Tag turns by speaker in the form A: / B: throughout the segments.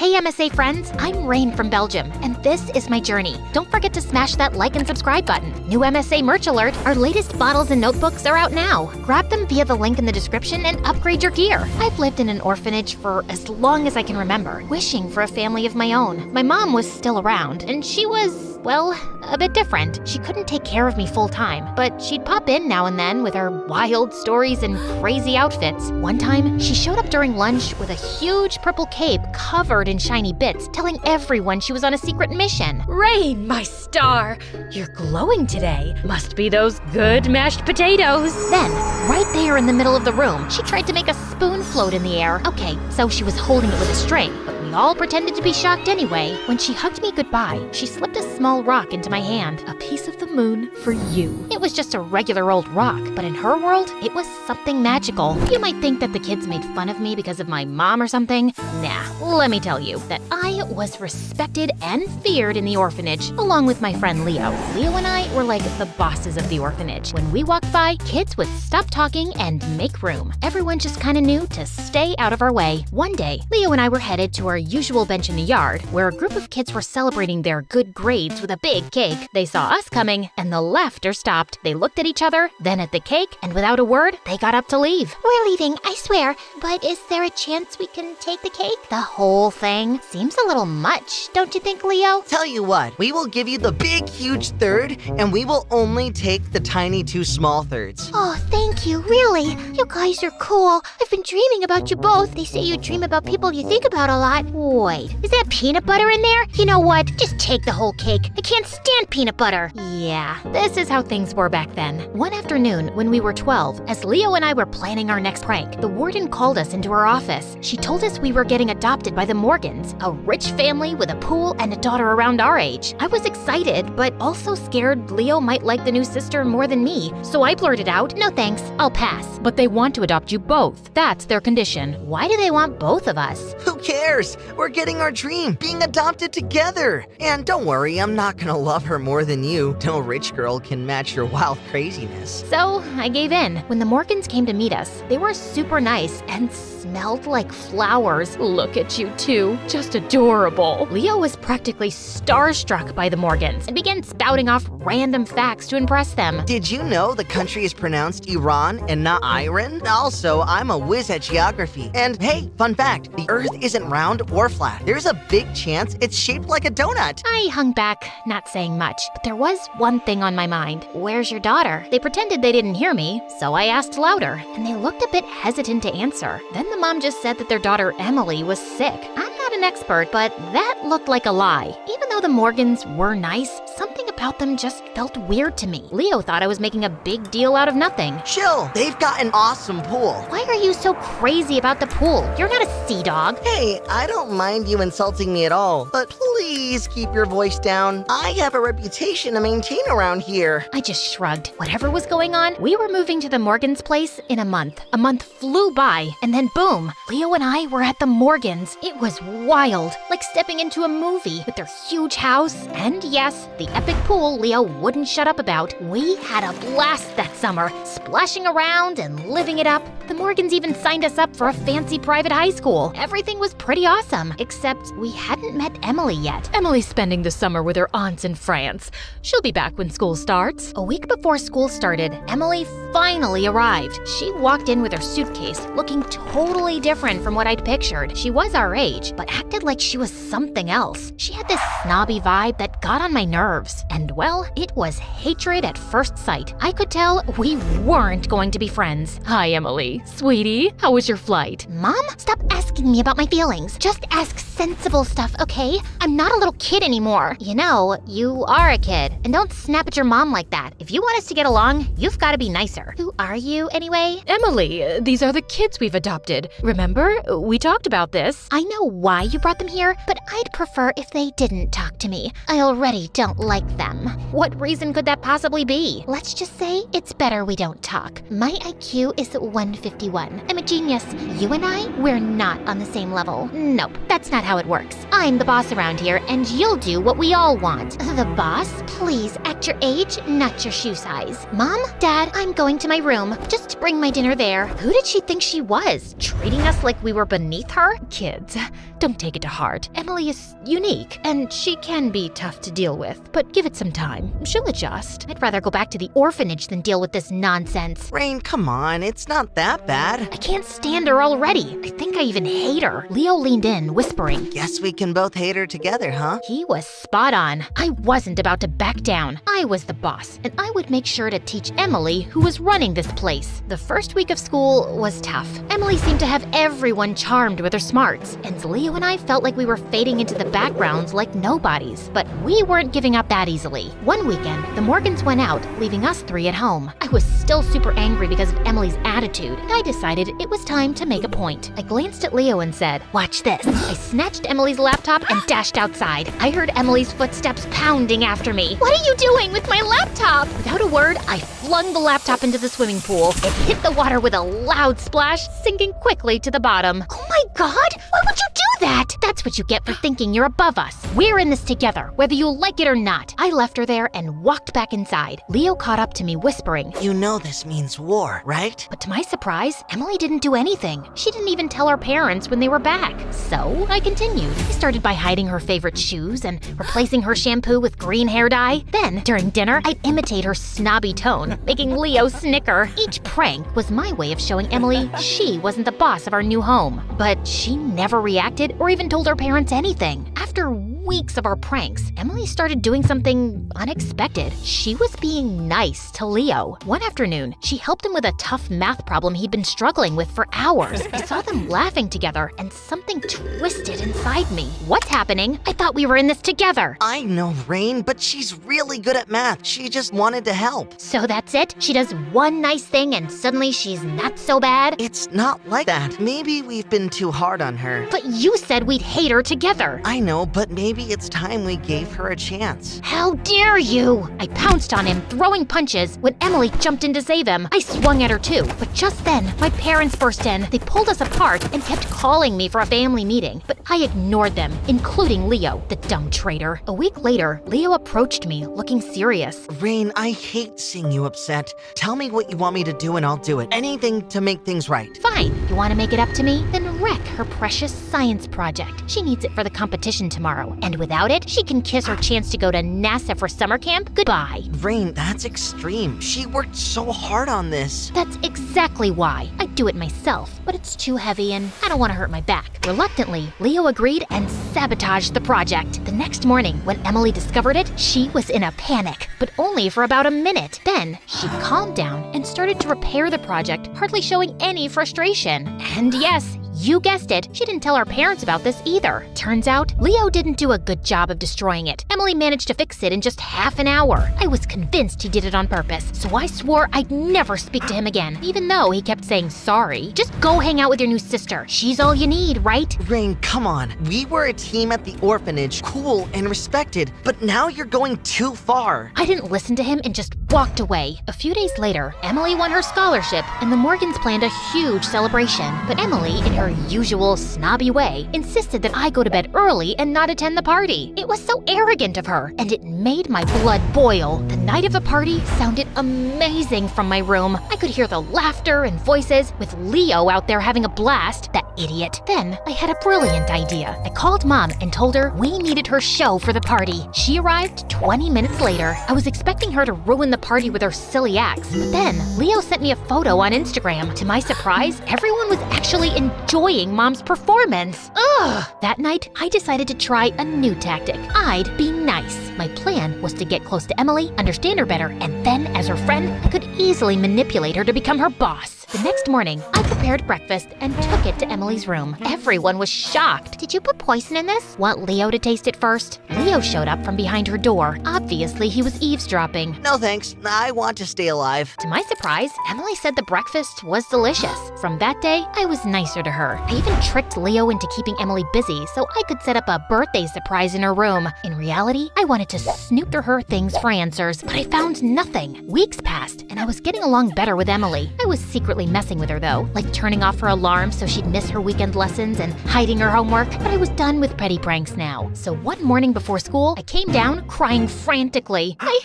A: Hey MSA friends, I'm Rain from Belgium, and this is my journey. Don't forget to smash that like and subscribe button. New MSA merch alert, our latest bottles and notebooks are out now. Grab them via the link in the description and upgrade your gear. I've lived in an orphanage for as long as I can remember, wishing for a family of my own. My mom was still around, and she was, well, a bit different. She couldn't take care of me full time, but she'd pop in now and then with her wild stories and crazy outfits. One time, she showed up during lunch with a huge purple cape covered in shiny bits, telling everyone she was on a secret mission.
B: Rain, my star! You're glowing today. Must be those good mashed potatoes.
A: Then, right there in the middle of the room, she tried to make a spoon float in the air. Okay, so she was holding it with a string, but we all pretended to be shocked anyway. When she hugged me goodbye, she slipped a small rock into my hand.
B: A piece of the moon for you.
A: It was just a regular old rock, but in her world, it was something magical. You might think that the kids made fun of me because of my mom or something. Nah, let me tell you that I was respected and feared in the orphanage, along with my friend Leo. Leo and I were like the bosses of the orphanage. When we walked by, kids would stop talking and make room. Everyone just kind of knew to stay out of our way. One day, Leo and I were headed to our usual bench in the yard, where a group of kids were celebrating their good grades with a big cake. They saw us coming, and the laughter stopped. They looked at each other, then at the cake, and without a word, they got up to leave.
C: We're leaving, I swear, but is there a chance we can take the cake?
A: The whole thing seems a little much, don't you think, Leo?
D: Tell you what, we will give you the big, huge third, and we will only take the tiny 2 small thirds.
C: Oh, thank you, really. You guys are cool. I've been dreaming about you both. They say you dream about people you think about a lot.
A: Wait, is that peanut butter in there?
C: You know what? Just take the whole cake. I can't stand peanut butter.
A: Yeah, this is how things were back then. One afternoon, when we were 12, as Leo and I were planning our next prank, the warden called us into her office. She told us we were getting adopted by the Morgans, a rich family with a pool and a daughter around our age. I was excited, but also scared Leo might like the new sister more than me, so I blurted out, "No thanks, I'll pass."
B: But they want to adopt you both. That's their condition.
A: Why do they want both of us?
D: Who cares? We're getting our dream, being adopted together. And don't worry, I'm not gonna love her more than you. No rich girl can match your wild craziness.
A: So I gave in. When the Morgans came to meet us, they were super nice and smelled like flowers.
B: Look at you two, just adorable.
A: Leo was practically starstruck by the Morgans and began spouting off random facts to impress them.
D: Did you know the country is pronounced Iran and not Iran? Also, I'm a whiz at geography. And hey, fun fact, the Earth isn't round or flat. There's a big chance it's shaped like a donut.
A: I hung back, not saying much, but there was one thing on my mind. Where's your daughter? They pretended they didn't hear me, so I asked louder, and they looked a bit hesitant to answer. Then the mom just said that their daughter Emily was sick. I'm not an expert, but that looked like a lie. Even though the Morgans were nice, something about them just felt weird to me. Leo thought I was making a big deal out of nothing.
D: Chill, they've got an awesome pool.
A: Why are you so crazy about the pool? You're not a sea dog.
D: Hey, I don't mind you insulting me at all, but please keep your voice down. I have a reputation to maintain around here.
A: I just shrugged. Whatever was going on, we were moving to the Morgans' place in a month. A month flew by, and then boom, Leo and I were at the Morgans. It was wild, like stepping into a movie with their huge house, and yes, the epic pool Leo wouldn't shut up about. We had a blast that summer, splashing around and living it up. The Morgans even signed us up for a fancy private high school. Everything was pretty awesome, except we hadn't met Emily yet.
B: Emily's spending the summer with her aunts in France. She'll be back when school starts.
A: A week before school started, Emily finally arrived. She walked in with her suitcase, looking totally different from what I'd pictured. She was our age, but acted like she was something else. She had this snobby vibe that got on my nerves. And well, it was hatred at first sight. I could tell we weren't going to be friends.
B: Hi, Emily. Sweetie, how was your flight?
C: Mom, stop asking me about my feelings. Just ask sensible stuff, okay? I'm not a little kid anymore.
A: You know, you are a kid, and don't snap at your mom like that. If you want us to get along, you've got to be nicer. Who are you, anyway?
B: Emily, these are the kids we've adopted. Remember? We talked about this.
C: I know why you brought them here, but I'd prefer if they didn't talk to me. I already don't like them.
A: What reason could that possibly be?
C: Let's just say it's better we don't talk. My IQ is 151. I'm a genius. You and I, we're not on the same level.
A: Nope, that's not how it works. I'm the boss around here, and you'll do what we all want.
C: The boss? Please act your age, not your shoe size. Mom, Dad, I'm going to my room. Just bring my dinner there.
A: Who did she think she was? Treating us like we were beneath her?
B: Kids,
A: don't take it to heart. Emily is unique, and she can be tough to deal with, but give it some time. She'll adjust.
C: I'd rather go back to the orphanage than deal with this nonsense.
D: Rain, come on, it's not that bad.
A: I can't stand her already. I think I even hate her. Leo leaned in, whispering.
D: Guess we can both hate her together, huh?
A: He was spot on. I wasn't about to back down. I was the boss, and I would make sure to teach Emily who was running this place. The first week of school was tough. Emily seemed to have everyone charmed with her smarts, and Leo and I felt like we were fading into the backgrounds like nobodies. But we weren't giving up that easily. One weekend, the Morgans went out, leaving us three at home. I was still super angry because of Emily's attitude, and I decided it was time to make a point. I glanced at Leo and said, "Watch this." I snatched Emily's laptop and dashed outside. I heard Emily's footsteps pounding after me.
C: What are you doing with my laptop?
A: Without a word, I flung the laptop into the swimming pool. It hit the water with a loud splash, sinking quickly to the bottom.
C: Oh my god, why would you do that?
A: That's what you get for thinking you're above us. We're in this together, whether you like it or not. I left her there and walked back inside. Leo caught up to me, whispering.
D: You know this means war, right?
A: But to my surprise, Emily didn't do anything. She didn't even tell her parents when they were back. So I continued. I started by hiding her favorite shoes and replacing her shampoo with green hair dye. Then, during dinner, I'd imitate her snobby tone, making Leo snicker. Each prank was my way of showing Emily she wasn't the boss of our new home. But she never reacted or even told her parents anything. After weeks of our pranks, Emily started doing something unexpected. She was being nice to Leo. One afternoon, she helped him with a tough math problem he'd been struggling with for hours. I saw them laughing together, and something twisted inside me. What's happening? I thought we were in this together.
D: I know, Rain, but she's really good at math. She just wanted to help.
A: So that's it? She does one nice thing and suddenly she's not so bad?
D: It's not like that. Maybe we've been too hard on her.
A: But you said we'd hate her together.
D: I know, but maybe it's time we gave her a chance.
A: How dare you! I pounced on him, throwing punches. When Emily jumped in to save him, I swung at her too. But just then, my parents burst in. They pulled us apart and kept calling me for a family meeting. But I ignored them, including Leo, the dumb traitor. A week later, Leo approached me, looking serious.
D: Rain, I hate seeing you upset. Tell me what you want me to do and I'll do it. Anything to make things right.
A: Fine. You want to make it up to me? Then wreck her precious science project. She needs it for the competition tomorrow. And without it, she can kiss her chance to go to NASA for summer camp goodbye.
D: Rain, that's extreme. She worked so hard on this.
A: That's exactly why. I'd do it myself, but it's too heavy and I don't want to hurt my back. Reluctantly, Leo agreed and sabotaged the project. The next morning, when Emily discovered it, she was in a panic, but only for about a minute. Then, she calmed down and started to repair the project, hardly showing any frustration. And yes, you guessed it, she didn't tell her parents about this either. Turns out, Leo didn't do a good job of destroying it. Emily managed to fix it in just half an hour. I was convinced he did it on purpose, so I swore I'd never speak to him again, even though he kept saying sorry. Just go hang out with your new sister. She's all you need, right?
D: Rain, come on. We were a team at the orphanage, cool and respected, but now you're going too far.
A: I didn't listen to him and just walked away. A few days later, Emily won her scholarship and the Morgans planned a huge celebration. But Emily, in her usual snobby way, insisted that I go to bed early and not attend the party. It was so arrogant of her, and it made my blood boil. The night of the party sounded amazing from my room. I could hear the laughter and voices, with Leo out there having a blast, that idiot. Then I had a brilliant idea. I called Mom and told her we needed her show for the party. She arrived 20 minutes later. I was expecting her to ruin the party with her silly acts, but then Leo sent me a photo on Instagram. To my surprise, everyone was actually enjoying Mom's performance. Ugh! That night, I decided to try a new tactic. I'd be nice. My plan was to get close to Emily, understand her better, and then, as her friend, I could easily manipulate her to become her boss. The next morning, I prepared breakfast and took it to Emily's room. Everyone was shocked.
C: Did you put poison in this?
A: Want Leo to taste it first? Leo showed up from behind her door. Obviously, he was eavesdropping.
D: No thanks. I want to stay alive.
A: To my surprise, Emily said the breakfast was delicious. From that day, I was nicer to her. I even tricked Leo into keeping Emily busy so I could set up a birthday surprise in her room. In reality, I wanted to snoop through her things for answers, but I found nothing. Weeks passed, and I was getting along better with Emily. I was secretly messing with her though, like turning off her alarm so she'd miss her weekend lessons and hiding her homework, but I was done with petty pranks now. So one morning before school, I came down crying frantically.
C: I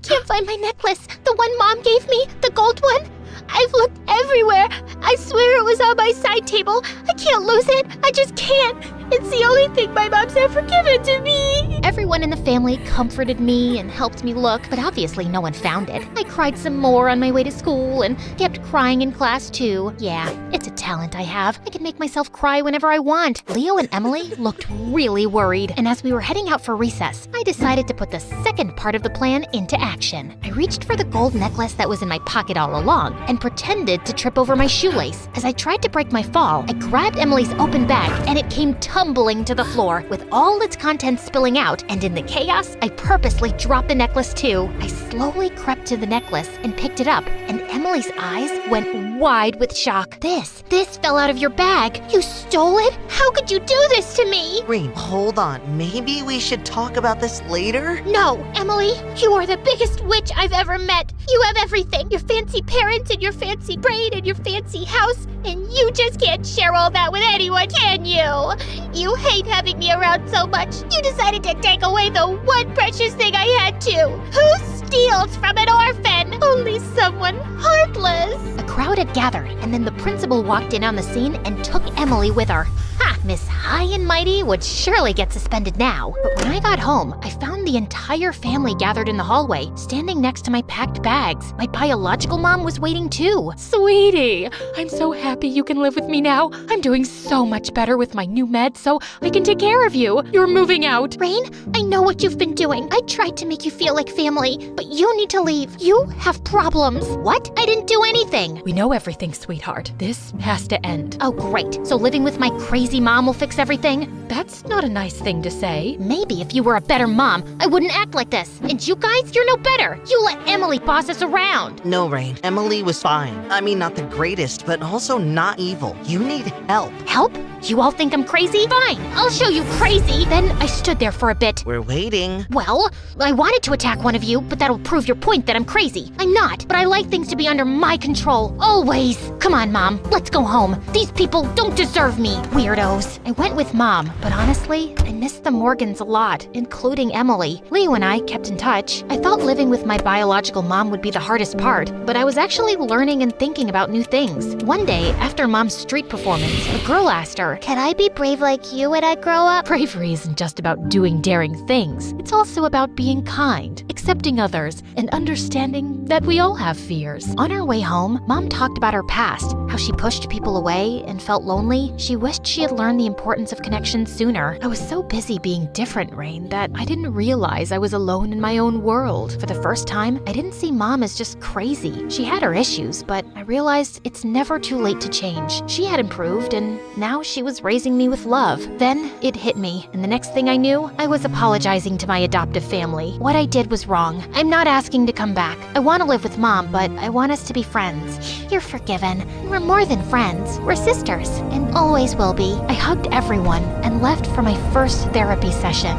C: can't find my necklace. The one Mom gave me, the gold one. I've looked everywhere. I swear it was on my side table. I can't lose it. I just can't.
B: It's the only thing my mom's ever given to me.
A: Everyone in the family comforted me and helped me look, but obviously no one found it. I cried some more on my way to school and kept crying in class too. Yeah, it's a talent I have. I can make myself cry whenever I want. Leo and Emily looked really worried, and as we were heading out for recess, I decided to put the second part of the plan into action. I reached for the gold necklace that was in my pocket all along and pretended to trip over my shoelace. As I tried to break my fall, I grabbed Emily's open bag and it came tumbling to the floor with all its contents spilling out, and in the chaos, I purposely dropped the necklace too. I slowly crept to the necklace and picked it up, and Emily's eyes went wide with shock. This fell out of your bag.
C: You stole it? How could you do this to me?
D: Rain, hold on. Maybe we should talk about this later?
C: No, Emily, you are the biggest witch I've ever met. You have everything, your fancy parents and your fancy braid and your fancy house, and you just can't share all that with anyone, can you? You hate having me around so much, you decided to take away the one precious thing I had too. Who steals from an orphan? Only someone heartless.
A: A crowd had gathered, and then the principal walked in on the scene and took Emily with her. Ha! Miss High and Mighty would surely get suspended now. But when I got home, I found the entire family gathered in the hallway, standing next to my packed bags. My biological mom was waiting too.
B: Sweetie, I'm so happy you can live with me now. I'm doing so much better with my new meds, so I can take care of you. You're moving out.
C: Rain, I know what you've been doing. I tried to make you feel like family, but you need to leave. You have problems.
A: What? I didn't do anything.
B: We know everything, sweetheart. This has to end.
A: Oh, great. So living with my crazy mom will fix everything?
B: That's not a nice thing to say.
A: Maybe if you were a better mom, I wouldn't act like this. And you guys, you're no better. You let Emily boss us around.
D: No, Rain. Emily was fine. I mean, not the greatest, but also not evil. You need help.
A: Help? You all think I'm crazy? Fine, I'll show you crazy. Then I stood there for a bit.
D: We're waiting.
A: Well, I wanted to attack one of you, but that'll prove your point that I'm crazy. I'm not, but I like things to be under my control. Always. Come on, Mom. Let's go home. These people don't deserve me. Weirdos. I went with Mom, but honestly, I missed the Morgans a lot, including Emily. Leo and I kept in touch. I thought living with my biological mom would be the hardest part, but I was actually learning and thinking about new things. One day, after Mom's street performance, a girl asked her,
C: Can I be brave like you when I grow up?
B: Bravery isn't just about doing daring things. It's also about being kind, accepting others, and understanding that we all have fears.
A: On our way home, Mom talked about her past, how she pushed people away and felt lonely. She wished she had learned the importance of connection sooner. I was so busy being different, Rain, that I didn't realize I was alone in my own world. For the first time, I didn't see Mom as just crazy. She had her issues, but I realized it's never too late to change. She had improved, and now she was raising me with love. Then it hit me, and the next thing I knew, I was apologizing to my adoptive family. What I did was wrong. I'm not asking to come back. I want to live with Mom, but I want us to be friends.
C: You're forgiven. We're more than friends. We're sisters, and always will be.
A: I hugged everyone and left for my first therapy session.